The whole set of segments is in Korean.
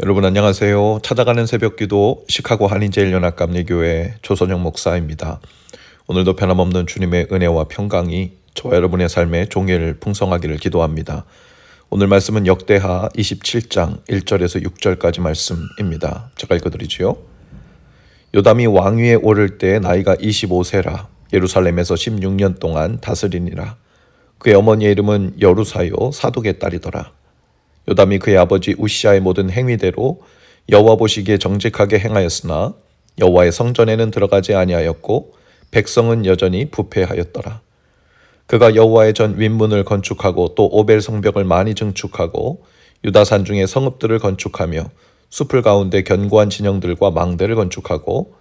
여러분 안녕하세요. 찾아가는 새벽기도 시카고 한인제일연합감리교회 조선영 목사입니다. 오늘도 변함없는 주님의 은혜와 평강이 저와 여러분의 삶에 종일 풍성하기를 기도합니다. 오늘 말씀은 역대하 27장 1절에서 6절까지 말씀입니다. 제가 읽어드리지요. 요담이 왕위에 오를 때 나이가 25세라 예루살렘에서 16년 동안 다스리니라. 그의 어머니의 이름은 여루사요 사독의 딸이더라. 요담이 그의 아버지 우시아의 모든 행위대로 여호와 보시기에 정직하게 행하였으나 여호와의 성전에는 들어가지 아니하였고 백성은 여전히 부패하였더라. 그가 여호와의 전 윗문을 건축하고 또 오벨 성벽을 많이 증축하고 유다산 중에 성읍들을 건축하며 숲을 가운데 견고한 진영들과 망대를 건축하고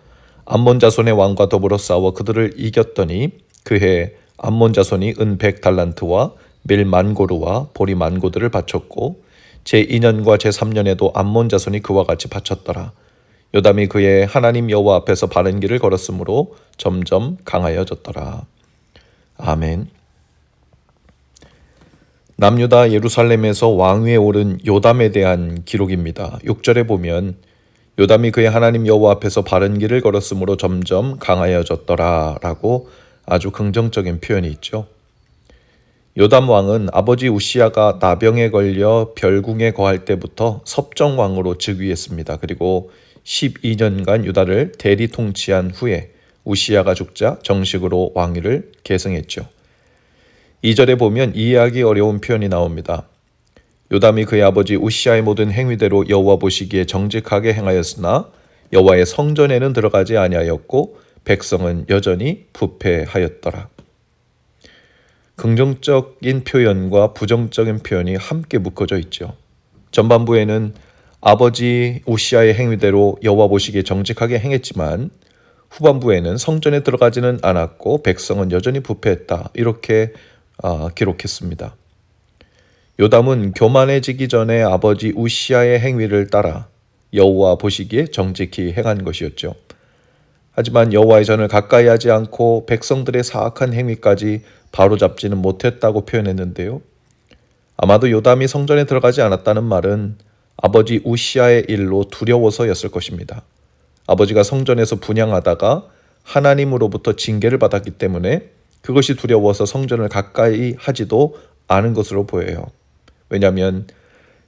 암몬 자손의 왕과 더불어 싸워 그들을 이겼더니 그해 암몬 자손이 은 100달란트와 밀 만고르와 보리 만고들을 바쳤고 제2년과 제3년에도 암몬 자손이 그와 같이 바쳤더라. 요담이 그의 하나님 여호와 앞에서 바른 길을 걸었으므로 점점 강하여졌더라. 아멘. 남유다 예루살렘에서 왕위에 오른 요담에 대한 기록입니다. 6절에 보면 요담이 그의 하나님 여호와 앞에서 바른 길을 걸었으므로 점점 강하여졌더라 라고 아주 긍정적인 표현이 있죠. 요담 왕은 아버지 우시아가 나병에 걸려 별궁에 거할 때부터 섭정왕으로 즉위했습니다. 그리고 12년간 유다를 대리 통치한 후에 우시아가 죽자 정식으로 왕위를 계승했죠. 2절에 보면 이해하기 어려운 표현이 나옵니다. 요담이 그의 아버지 우시아의 모든 행위대로 여호와 보시기에 정직하게 행하였으나 여호와의 성전에는 들어가지 아니하였고 백성은 여전히 부패하였더라. 긍정적인 표현과 부정적인 표현이 함께 묶어져 있죠. 전반부에는 아버지 우시아의 행위대로 여호와 보시기에 정직하게 행했지만 후반부에는 성전에 들어가지는 않았고 백성은 여전히 부패했다. 이렇게 기록했습니다. 요담은 교만해지기 전에 아버지 우시아의 행위를 따라 여호와 보시기에 정직히 행한 것이었죠. 하지만 여호와의 전을 가까이 하지 않고 백성들의 사악한 행위까지 바로잡지는 못했다고 표현했는데요. 아마도 요담이 성전에 들어가지 않았다는 말은 아버지 우시아의 일로 두려워서였을 것입니다. 아버지가 성전에서 분향하다가 하나님으로부터 징계를 받았기 때문에 그것이 두려워서 성전을 가까이 하지도 않은 것으로 보여요. 왜냐하면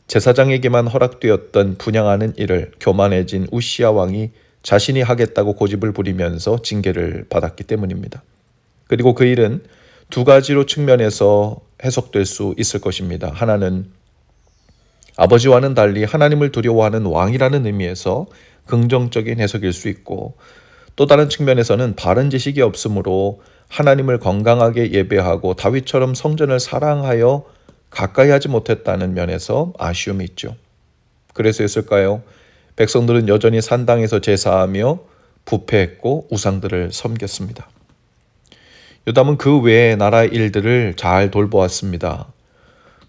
제사장에게만 허락되었던 분향하는 일을 교만해진 우시아 왕이 자신이 하겠다고 고집을 부리면서 징계를 받았기 때문입니다. 그리고 그 일은 두 가지로 측면에서 해석될 수 있을 것입니다. 하나는 아버지와는 달리 하나님을 두려워하는 왕이라는 의미에서 긍정적인 해석일 수 있고, 또 다른 측면에서는 바른 지식이 없으므로 하나님을 건강하게 예배하고 다윗처럼 성전을 사랑하여 가까이 하지 못했다는 면에서 아쉬움이 있죠. 그래서였을까요? 백성들은 여전히 산당에서 제사하며 부패했고 우상들을 섬겼습니다. 요담은 그 외의 나라의 일들을 잘 돌보았습니다.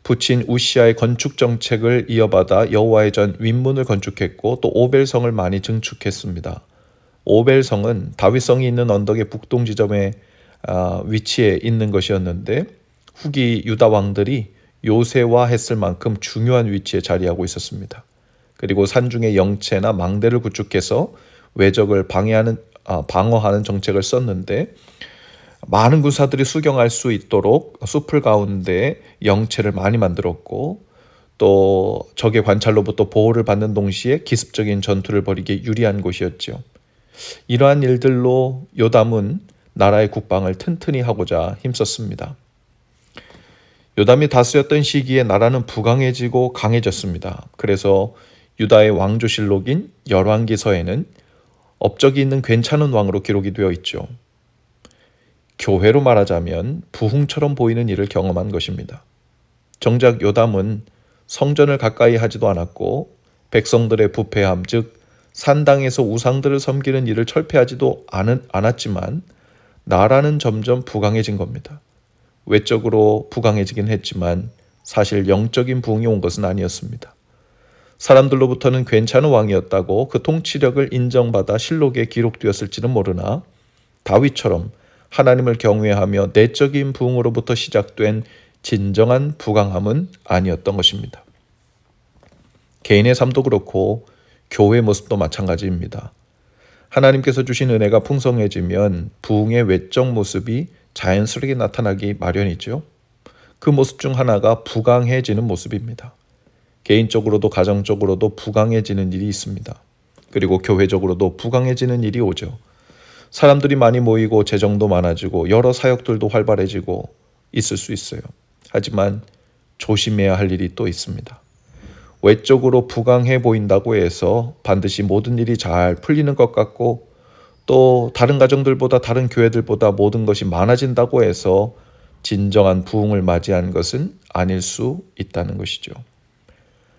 부친 우시아의 건축 정책을 이어받아 여호와의 전 윗문을 건축했고 또 오벨성을 많이 증축했습니다. 오벨성은 다윗성이 있는 언덕의 북동 지점에 위치해 있는 것이었는데 후기 유다 왕들이 요새화했을 만큼 중요한 위치에 자리하고 있었습니다. 그리고 산중에 영체나 망대를 구축해서 외적을 방어하는 정책을 썼는데 많은 군사들이 수경할 수 있도록 숲을 가운데 영체를 많이 만들었고 또 적의 관찰로부터 보호를 받는 동시에 기습적인 전투를 벌이기에 유리한 곳이었죠. 이러한 일들로 요담은 나라의 국방을 튼튼히 하고자 힘썼습니다. 요담이 다스렸던 시기에 나라는 부강해지고 강해졌습니다. 그래서 유다의 왕조실록인 열왕기서에는 업적이 있는 괜찮은 왕으로 기록이 되어 있죠. 교회로 말하자면 부흥처럼 보이는 일을 경험한 것입니다. 정작 요담은 성전을 가까이 하지도 않았고 백성들의 부패함, 즉 산당에서 우상들을 섬기는 일을 철폐하지도 않았지만 나라는 점점 부강해진 겁니다. 외적으로 부강해지긴 했지만 사실 영적인 부흥이 온 것은 아니었습니다. 사람들로부터는 괜찮은 왕이었다고 그 통치력을 인정받아 실록에 기록되었을지는 모르나 다윗처럼 하나님을 경외하며 내적인 부흥으로부터 시작된 진정한 부강함은 아니었던 것입니다. 개인의 삶도 그렇고 교회의 모습도 마찬가지입니다. 하나님께서 주신 은혜가 풍성해지면 부흥의 외적 모습이 자연스럽게 나타나기 마련이죠. 그 모습 중 하나가 부강해지는 모습입니다. 개인적으로도 가정적으로도 부강해지는 일이 있습니다. 그리고 교회적으로도 부강해지는 일이 오죠. 사람들이 많이 모이고 재정도 많아지고 여러 사역들도 활발해지고 있을 수 있어요. 하지만 조심해야 할 일이 또 있습니다. 외적으로 부강해 보인다고 해서 반드시 모든 일이 잘 풀리는 것 같고 또 다른 가정들보다 다른 교회들보다 모든 것이 많아진다고 해서 진정한 부흥을 맞이한 것은 아닐 수 있다는 것이죠.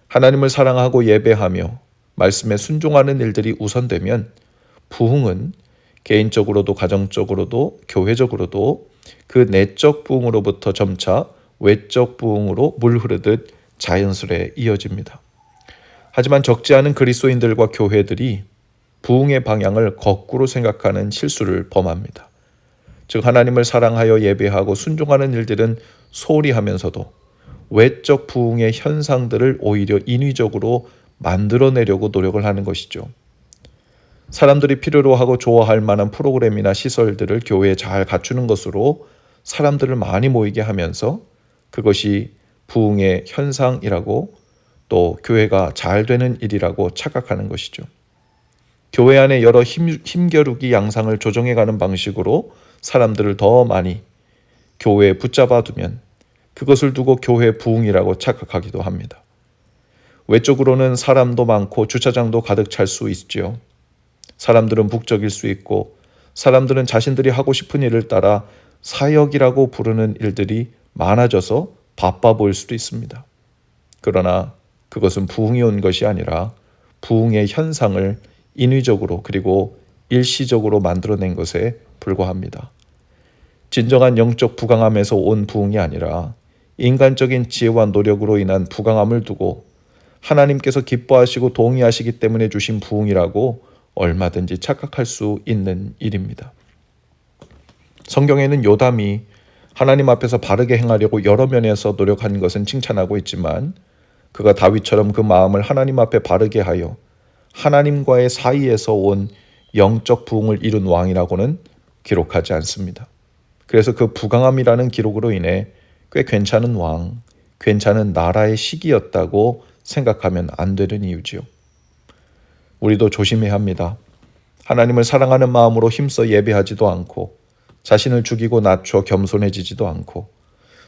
하나님을 사랑하고 예배하며 말씀에 순종하는 일들이 우선되면 부흥은 개인적으로도 가정적으로도 교회적으로도 그 내적 부흥으로부터 점차 외적 부흥으로 물 흐르듯 자연스레 이어집니다. 하지만 적지 않은 그리스도인들과 교회들이 부흥의 방향을 거꾸로 생각하는 실수를 범합니다. 즉 하나님을 사랑하여 예배하고 순종하는 일들은 소홀히 하면서도 외적 부흥의 현상들을 오히려 인위적으로 만들어내려고 노력을 하는 것이죠. 사람들이 필요로 하고 좋아할 만한 프로그램이나 시설들을 교회에 잘 갖추는 것으로 사람들을 많이 모이게 하면서 그것이 부흥의 현상이라고 또 교회가 잘 되는 일이라고 착각하는 것이죠. 교회 안에 여러 힘겨루기 양상을 조정해가는 방식으로 사람들을 더 많이 교회에 붙잡아 두면 그것을 두고 교회 부흥이라고 착각하기도 합니다. 외적으로는 사람도 많고 주차장도 가득 찰 수 있지요. 사람들은 북적일 수 있고 사람들은 자신들이 하고 싶은 일을 따라 사역이라고 부르는 일들이 많아져서 바빠 보일 수도 있습니다. 그러나 그것은 부흥이 온 것이 아니라 부흥의 현상을 인위적으로 그리고 일시적으로 만들어낸 것에 불과합니다. 진정한 영적 부강함에서 온 부흥이 아니라 인간적인 지혜와 노력으로 인한 부강함을 두고 하나님께서 기뻐하시고 동의하시기 때문에 주신 부흥이라고 얼마든지 착각할 수 있는 일입니다. 성경에는 요담이 하나님 앞에서 바르게 행하려고 여러 면에서 노력한 것은 칭찬하고 있지만 그가 다윗처럼 그 마음을 하나님 앞에 바르게 하여 하나님과의 사이에서 온 영적 부흥을 이룬 왕이라고는 기록하지 않습니다. 그래서 그 부강함이라는 기록으로 인해 꽤 괜찮은 왕, 괜찮은 나라의 시기였다고 생각하면 안 되는 이유지요. 우리도 조심해야 합니다. 하나님을 사랑하는 마음으로 힘써 예배하지도 않고 자신을 죽이고 낮춰 겸손해지지도 않고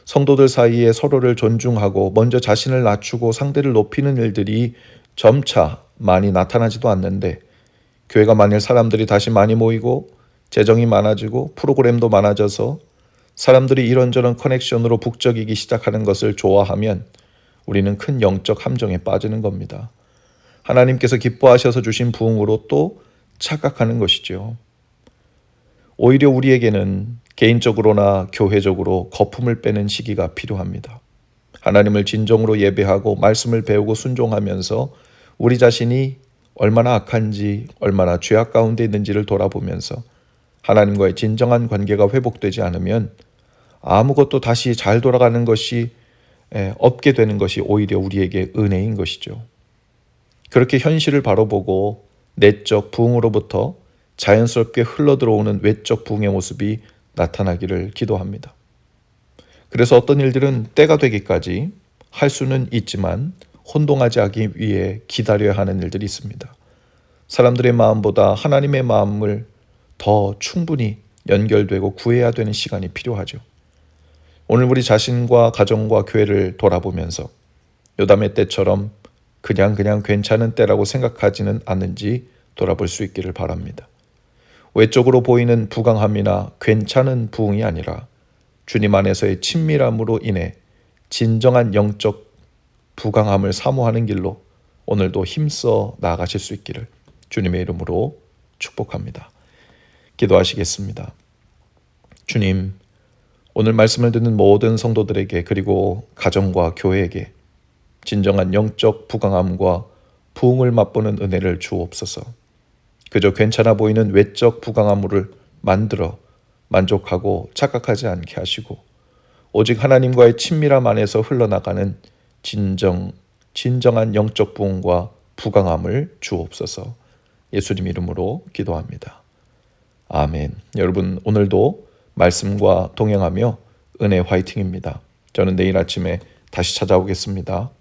성도들 사이에 서로를 존중하고 먼저 자신을 낮추고 상대를 높이는 일들이 점차 많이 나타나지도 않는데 교회가 만일 사람들이 다시 많이 모이고 재정이 많아지고 프로그램도 많아져서 사람들이 이런저런 커넥션으로 북적이기 시작하는 것을 좋아하면 우리는 큰 영적 함정에 빠지는 겁니다. 하나님께서 기뻐하셔서 주신 부흥으로 또 착각하는 것이죠. 오히려 우리에게는 개인적으로나 교회적으로 거품을 빼는 시기가 필요합니다. 하나님을 진정으로 예배하고 말씀을 배우고 순종하면서 우리 자신이 얼마나 악한지 얼마나 죄악 가운데 있는지를 돌아보면서 하나님과의 진정한 관계가 회복되지 않으면 아무것도 다시 잘 돌아가는 것이 없게 되는 것이 오히려 우리에게 은혜인 것이죠. 그렇게 현실을 바라보고 내적 부흥으로부터 자연스럽게 흘러들어오는 외적 부흥의 모습이 나타나기를 기도합니다. 그래서 어떤 일들은 때가 되기까지 할 수는 있지만 혼동하지 하기 위해 기다려야 하는 일들이 있습니다. 사람들의 마음보다 하나님의 마음을 더 충분히 연결되고 구해야 되는 시간이 필요하죠. 오늘 우리 자신과 가정과 교회를 돌아보면서 요담의 때처럼 그냥 괜찮은 때라고 생각하지는 않는지 돌아볼 수 있기를 바랍니다. 외적으로 보이는 부강함이나 괜찮은 부흥이 아니라 주님 안에서의 친밀함으로 인해 진정한 영적 부강함을 사모하는 길로 오늘도 힘써 나아가실 수 있기를 주님의 이름으로 축복합니다. 기도하시겠습니다. 주님, 오늘 말씀을 듣는 모든 성도들에게 그리고 가정과 교회에게 진정한 영적 부강함과 부흥을 맛보는 은혜를 주옵소서. 그저 괜찮아 보이는 외적 부강함을 만들어 만족하고 착각하지 않게 하시고 오직 하나님과의 친밀함 안에서 흘러나가는 진정한 영적 부흥과 부강함을 주옵소서. 예수님 이름으로 기도합니다. 아멘. 여러분 오늘도 말씀과 동행하며 은혜 화이팅입니다. 저는 내일 아침에 다시 찾아오겠습니다.